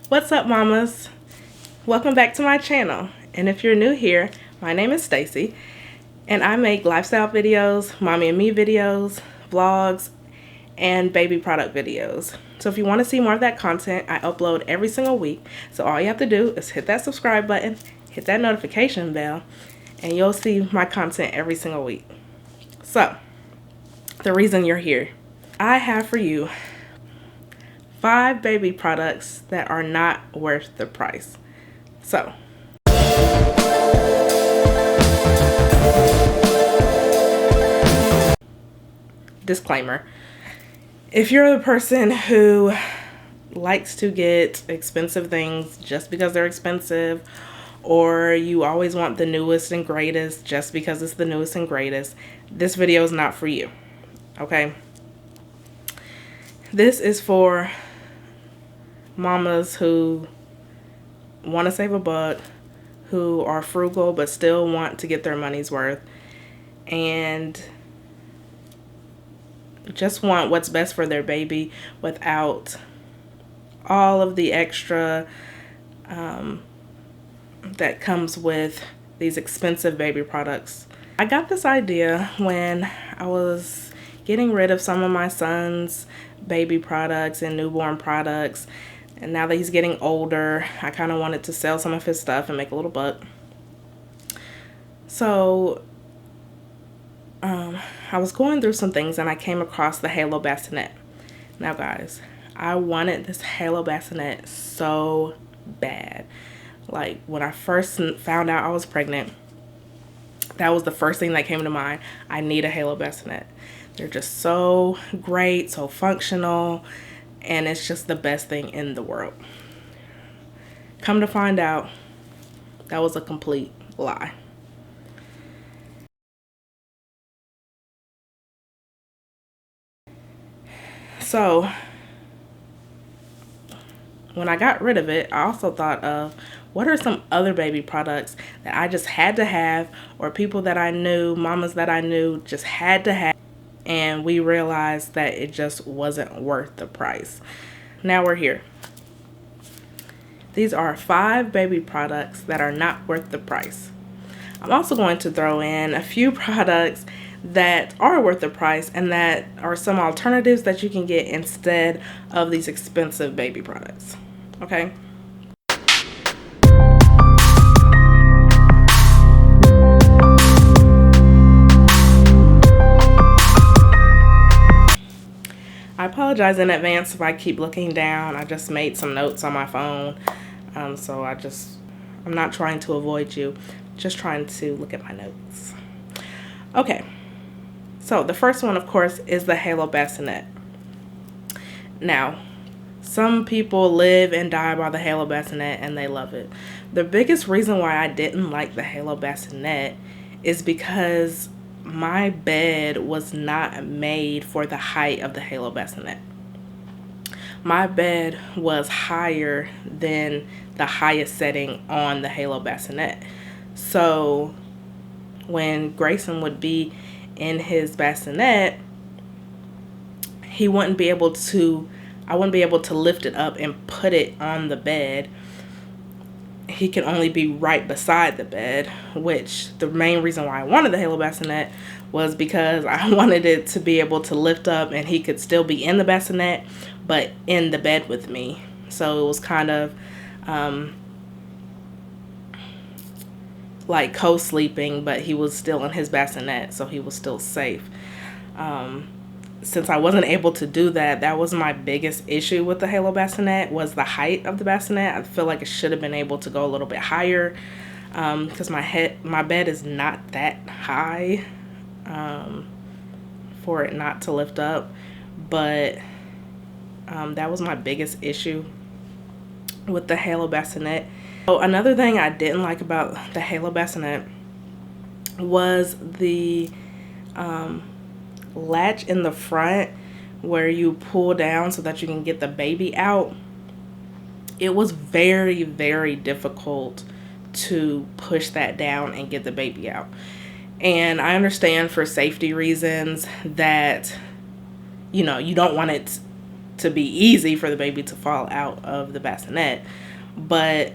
What's up, mamas? Welcome back to my channel. And if you're new here, my name is Stacy and I make lifestyle videos, mommy and me videos, vlogs, and baby product videos. So if you want to see more of that content, I upload every single week. So all you have to do is hit that subscribe button, hit that notification bell, and you'll see my content every single week. So the reason you're here, I have for you 5 baby products that are not worth the price. So, disclaimer, if you're the person who likes to get expensive things just because they're expensive, or you always want the newest and greatest just because it's the newest and greatest, this video is not for you, okay? This is for mamas who want to save a buck, who are frugal but still want to get their money's worth, and just want what's best for their baby without all of the extra that comes with these expensive baby products. I got this idea when I was getting rid of some of my son's baby products and newborn products. And now that he's getting older, I kind of wanted to sell some of his stuff and make a little buck. So I was going through some things and I came across the Halo bassinet. Now guys, I wanted this Halo bassinet so bad. Like when I first found out I was pregnant, that was the first thing that came to mind. I need a Halo bassinet. They're just so great, so functional, and it's just the best thing in the world. Come to find out, that was a complete lie. So, when I got rid of it, I also thought of what are some other baby products that I just had to have, or people that I knew, mamas that I knew just had to have, and we realized that it just wasn't worth the price. Now we're here. These are 5 baby products that are not worth the price. I'm also going to throw in a few products that are worth the price and that are some alternatives that you can get instead of these expensive baby products. Okay? I apologize in advance if I keep looking down. I just made some notes on my phone. So I'm not trying to avoid you, just trying to look at my notes. Okay, so the first one, of course, is the Halo bassinet. Now, some people live and die by the Halo bassinet and they love it. The biggest reason why I didn't like the Halo bassinet is because my bed was not made for the height of the Halo bassinet. My bed was higher than the highest setting on the Halo bassinet. So when Grayson would be in his bassinet, I wouldn't be able to lift it up and put it on the bed. He can only be right beside the bed, which the main reason why I wanted the Halo bassinet was because I wanted it to be able to lift up and he could still be in the bassinet, but in the bed with me. So it was kind of like co-sleeping, but he was still in his bassinet, so he was still safe. Since I wasn't able to do that, that was my biggest issue with the Halo bassinet, was the height of the bassinet. I feel like it should have been able to go a little bit higher, because my bed is not that high for it not to lift up. But that was my biggest issue with the Halo bassinet. So another thing I didn't like about the Halo bassinet was the latch in the front where you pull down so that you can get the baby out. It was very, very difficult to push that down and get the baby out. And I understand for safety reasons that, you know, you don't want it to be easy for the baby to fall out of the bassinet, but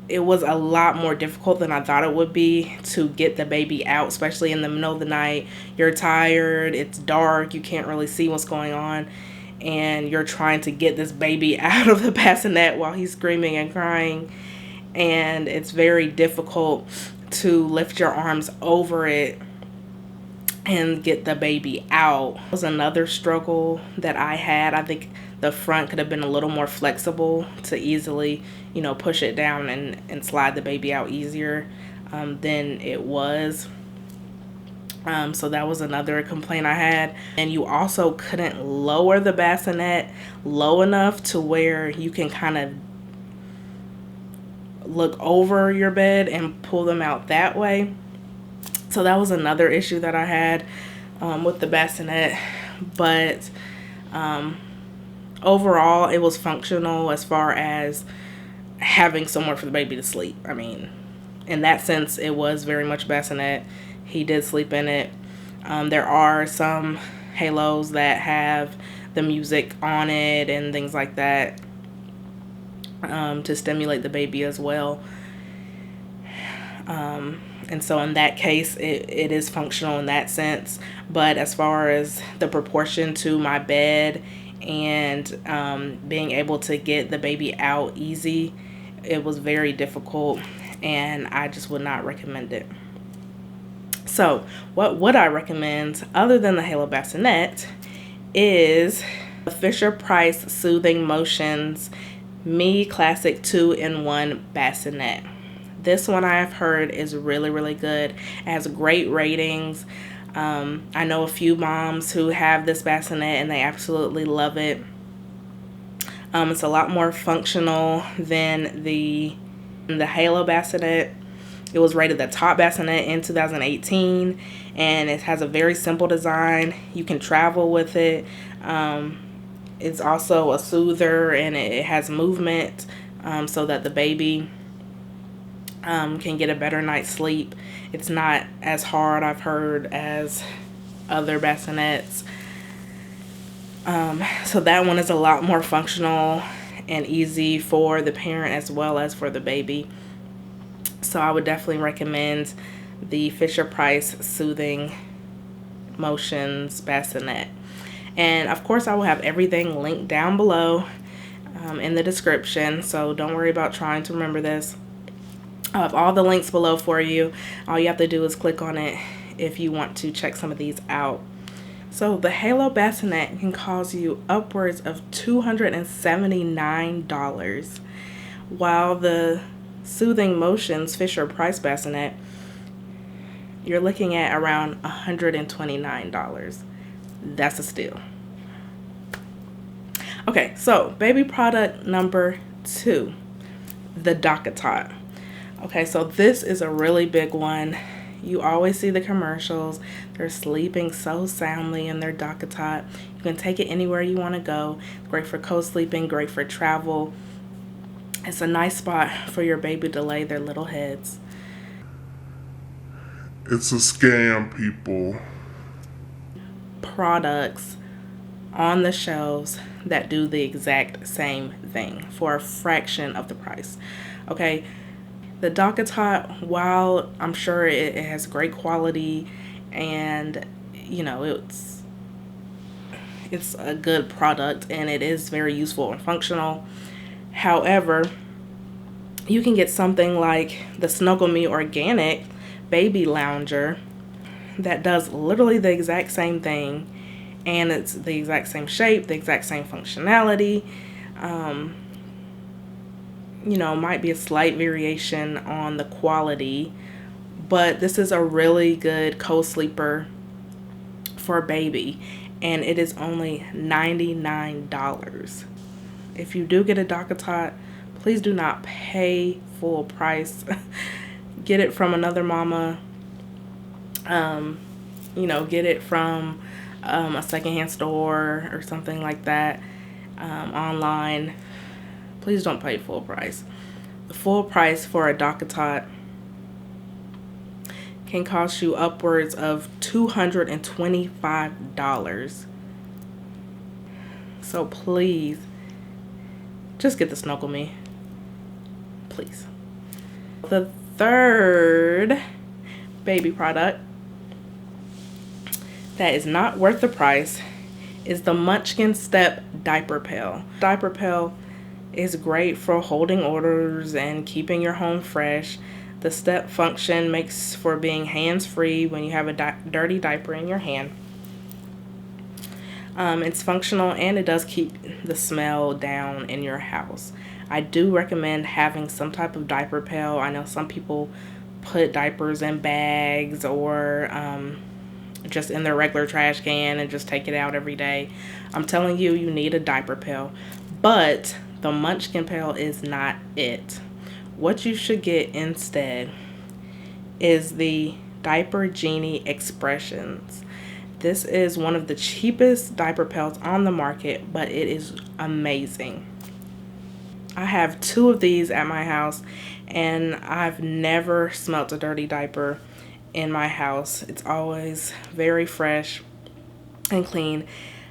it was a lot more difficult than I thought it would be to get the baby out, especially in the middle of the night. You're tired, it's dark, you can't really see what's going on, and you're trying to get this baby out of the bassinet while he's screaming and crying, and it's very difficult to lift your arms over it and get the baby out. It was another struggle that I had. I think the front could have been a little more flexible to easily, you know, push it down and slide the baby out easier than it was. So that was another complaint I had. And you also couldn't lower the bassinet low enough to where you can kind of look over your bed and pull them out that way. So that was another issue that I had with the bassinet. But overall, it was functional as far as having somewhere for the baby to sleep. I mean, in that sense, it was very much bassinet. He did sleep in it. There are some halos that have the music on it and things like that to stimulate the baby as well. And so in that case, it is functional in that sense. But as far as the proportion to my bed and being able to get the baby out easy, it was very difficult, and I just would not recommend it. So what would I recommend other than the Halo Bassinet is the Fisher-Price Soothing Motions Me Classic 2-in-1 Bassinet. This one I have heard is really, really good. It has great ratings. I know a few moms who have this bassinet and they absolutely love it. It's a lot more functional than the Halo Bassinet. It was rated the top bassinet in 2018, and it has a very simple design. You can travel with it. It's also a soother, and it has movement so that the baby can get a better night's sleep. It's not as hard, I've heard, as other bassinets. So that one is a lot more functional and easy for the parent as well as for the baby. So I would definitely recommend the Fisher-Price Soothing Motions Bassinet. And of course I will have everything linked down below in the description, so don't worry about trying to remember this. I have all the links below for you. All you have to do is click on it if you want to check some of these out. So the Halo Bassinet can cost you upwards of $279, while the Soothing Motions Fisher-Price Bassinet, you're looking at around $129. That's a steal. Okay, so baby product number 2, the DockATot. Okay, so this is a really big one. You always see the commercials. They're sleeping so soundly in their DockATot. You can take it anywhere you want to go. Great for co-sleeping, great for travel. It's a nice spot for your baby to lay their little heads. It's a scam, people. Products on the shelves that do the exact same thing for a fraction of the price. Okay, the DockATot, while I'm sure it has great quality and you know it's a good product and it is very useful and functional, however, you can get something like the Snuggle Me Organic Baby Lounger that does literally the exact same thing, and it's the exact same shape, the exact same functionality. You know, might be a slight variation on the quality, but this is a really good co-sleeper for a baby, and it is only $99. If you do get a DockATot, please do not pay full price. Get it from another mama. You know, get it from a secondhand store or something like that, online. Please don't pay full price. The full price for a DockATot can cost you upwards of $225. So please, just get the Snuggle Me. Please. The third baby product that is not worth the price is the Munchkin Step Diaper Pail. Diaper Pail is great for holding orders and keeping your home fresh. The step function makes for being hands-free when you have a dirty diaper in your hand. It's functional and it does keep the smell down in your house. I do recommend having some type of diaper pail. I know some people put diapers in bags or just in their regular trash can and just take it out every day. I'm telling you, you need a diaper pail. But the Munchkin pail is not it. What you should get instead is the Diaper Genie Expressions. This is one of the cheapest diaper pails on the market, but it is amazing. I have 2 of these at my house, and I've never smelt a dirty diaper in my house. It's always very fresh and clean.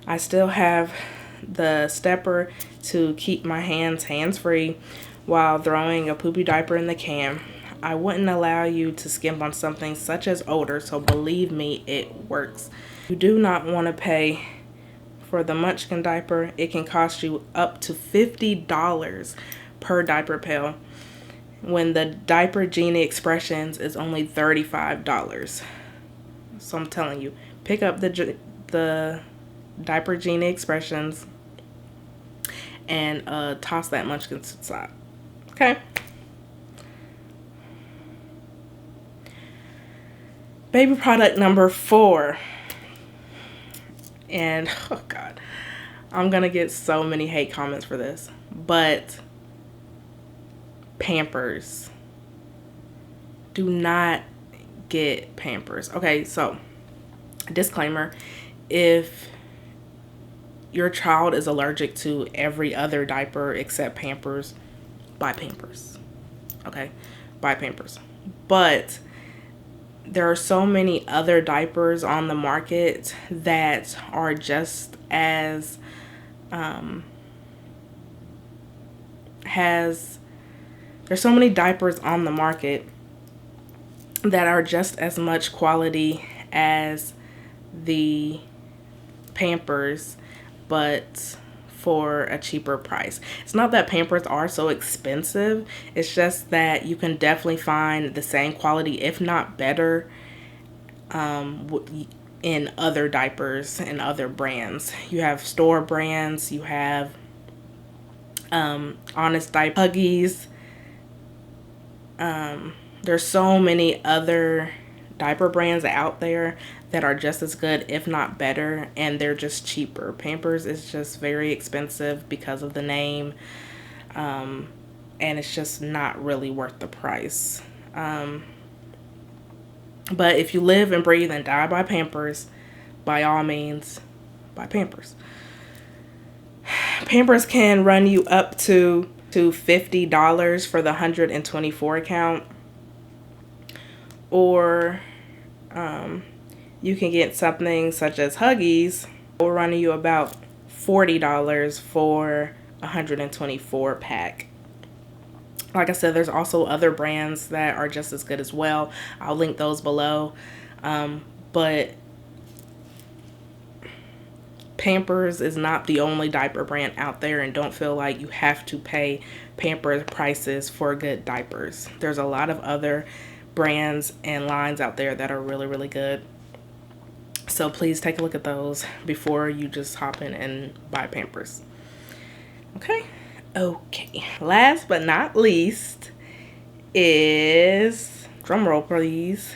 I still have the stepper to keep my hands-free while throwing a poopy diaper in the can. I wouldn't allow you to skimp on something such as odor, so believe me, it works. You do not want to pay for the Munchkin diaper. It can cost you up to $50 per diaper pail when the Diaper Genie Expressions is only $35. So I'm telling you, pick up the Diaper Genie Expressions and toss that Munchkin to the side. Okay. Baby product number 4. And, oh God, I'm going to get so many hate comments for this. But Pampers. Do not get Pampers. Okay, so disclaimer, if your child is allergic to every other diaper except Pampers, buy Pampers. Okay, buy Pampers. But there are so many other diapers on the market that are just as there's so many diapers on the market that are just as much quality as the Pampers, but for a cheaper price. It's not that Pampers are so expensive. It's just that you can definitely find the same quality, if not better, in other diapers and other brands. You have store brands. You have Honest Diaper, Huggies. There's so many other diaper brands out there that are just as good, if not better, and they're just cheaper. Pampers is just very expensive because of the name, and it's just not really worth the price. But if you live and breathe and die by Pampers, by all means, buy Pampers. Pampers can run you up to $50 for the 124 count, or you can get something such as Huggies, will run you about $40 for 124 pack. Like I said, there's also other brands that are just as good as well. I'll link those below. But Pampers is not the only diaper brand out there, and don't feel like you have to pay Pampers prices for good diapers. There's a lot of other brands and lines out there that are really, really good. So please take a look at those before you just hop in and buy Pampers. Okay. Last but not least is, drum roll please,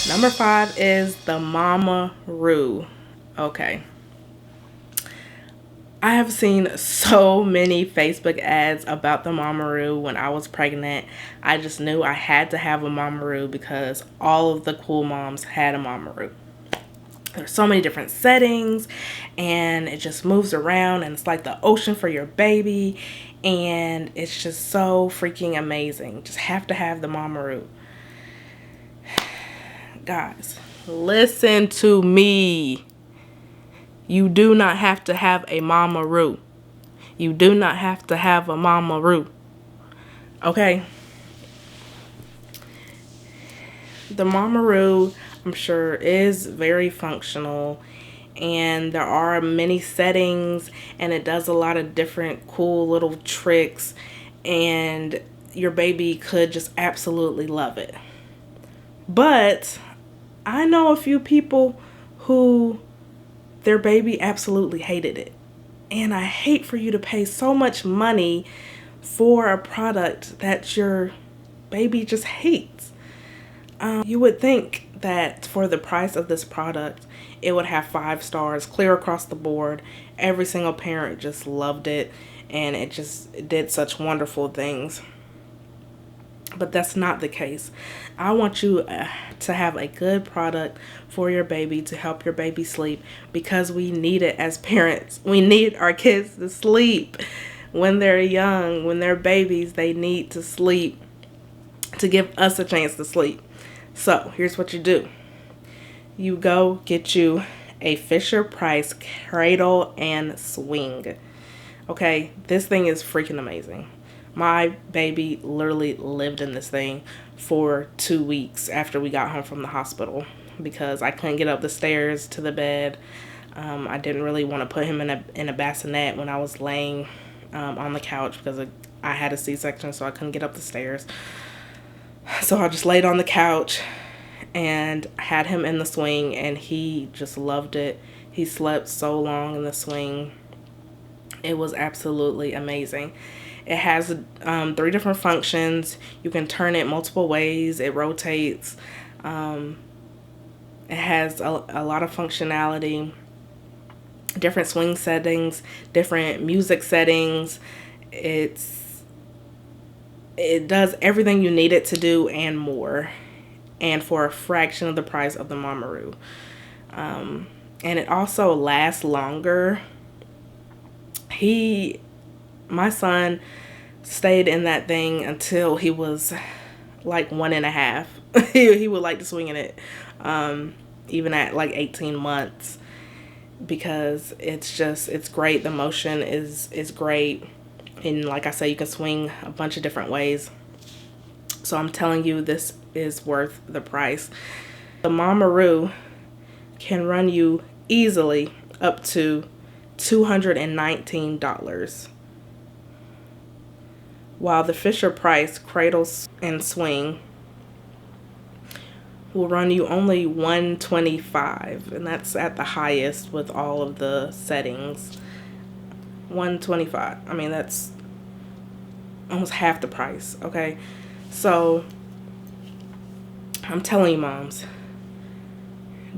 number 5 is the MamaRoo. Okay. I have seen so many Facebook ads about the MamaRoo. When I was pregnant, I just knew I had to have a MamaRoo because all of the cool moms had a MamaRoo. There's so many different settings, and it just moves around, and it's like the ocean for your baby, and it's just so freaking amazing. Just have to have the MamaRoo. Guys, Listen to me. You do not have to have a MamaRoo. You do not have to have a MamaRoo. Okay? The MamaRoo, I'm sure, is very functional. And there are many settings. And it does a lot of different cool little tricks. And your baby could just absolutely love it. But I know a few people who their baby absolutely hated it. And I hate for you to pay so much money for a product that your baby just hates. You would think that for the price of this product, it would have 5 stars clear across the board. Every single parent just loved it, and it just did such wonderful things. But that's not the case. I want you to have a good product for your baby to help your baby sleep, because we need it as parents. We need our kids to sleep when they're young, when they're babies. They need to sleep to give us a chance to sleep. So here's what you do. You go get you a Fisher-Price cradle and swing. Okay, this thing is freaking amazing. My baby literally lived in this thing for 2 weeks after we got home from the hospital, because I couldn't get up the stairs to the bed. I didn't really want to put him in a bassinet when I was laying on the couch, because I had a C-section, so I couldn't get up the stairs. So I just laid on the couch and had him in the swing, and he just loved it. He slept so long in the swing. It was absolutely amazing. It has 3 different functions. You can turn it multiple ways. It rotates. It has a lot of functionality. Different swing settings, different music settings. It does everything you need it to do and more, and for a fraction of the price of the MamaRoo. And it also lasts longer. My son stayed in that thing until he was like 1.5. He would like to swing in it, even at like 18 months, because it's great. The motion is great. And like I said, you can swing a bunch of different ways. So I'm telling you, this is worth the price. The MamaRoo can run you easily up to $219, while the Fisher-Price cradle and swing will run you only $125, and that's at the highest with all of the settings. $125. I mean, that's almost half the price. Okay, so I'm telling you, moms,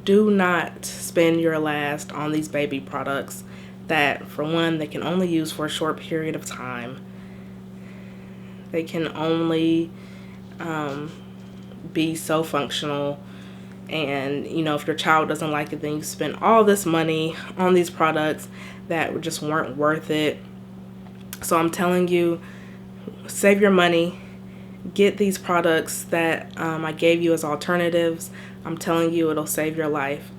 do not spend your last on these baby products that, for one, they can only use for a short period of time. They can only be so functional. And, you know, if your child doesn't like it, then you spend all this money on these products that just weren't worth it. So I'm telling you, save your money. Get these products that I gave you as alternatives. I'm telling you, it'll save your life.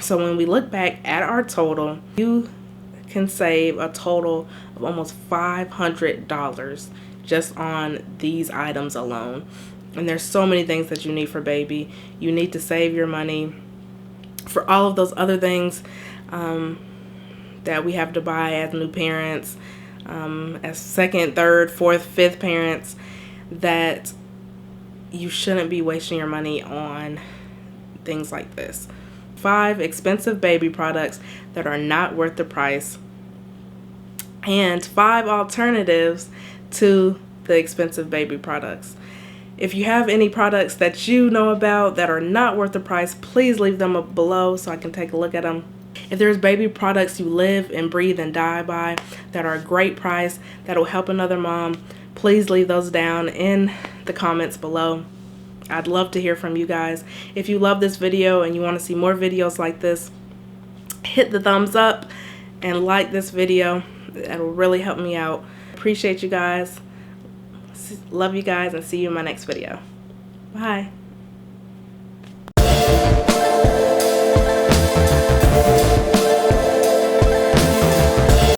So when we look back at our total, you can save a total of almost $500 just on these items alone. And there's so many things that you need for baby. You need to save your money for all of those other things that we have to buy as new parents, as second, third, fourth, fifth parents, that you shouldn't be wasting your money on things like this. 5 expensive baby products that are not worth the price, and 5 alternatives to the expensive baby products. If you have any products that you know about that are not worth the price, please leave them up below so I can take a look at them. If there's baby products you live and breathe and die by that are a great price, that will help another mom, please leave those down in the comments below. I'd love to hear from you guys. If you love this video and you want to see more videos like this, hit the thumbs up and like this video. That'll really help me out. Appreciate you guys. Love you guys, and see you in my next video. Bye.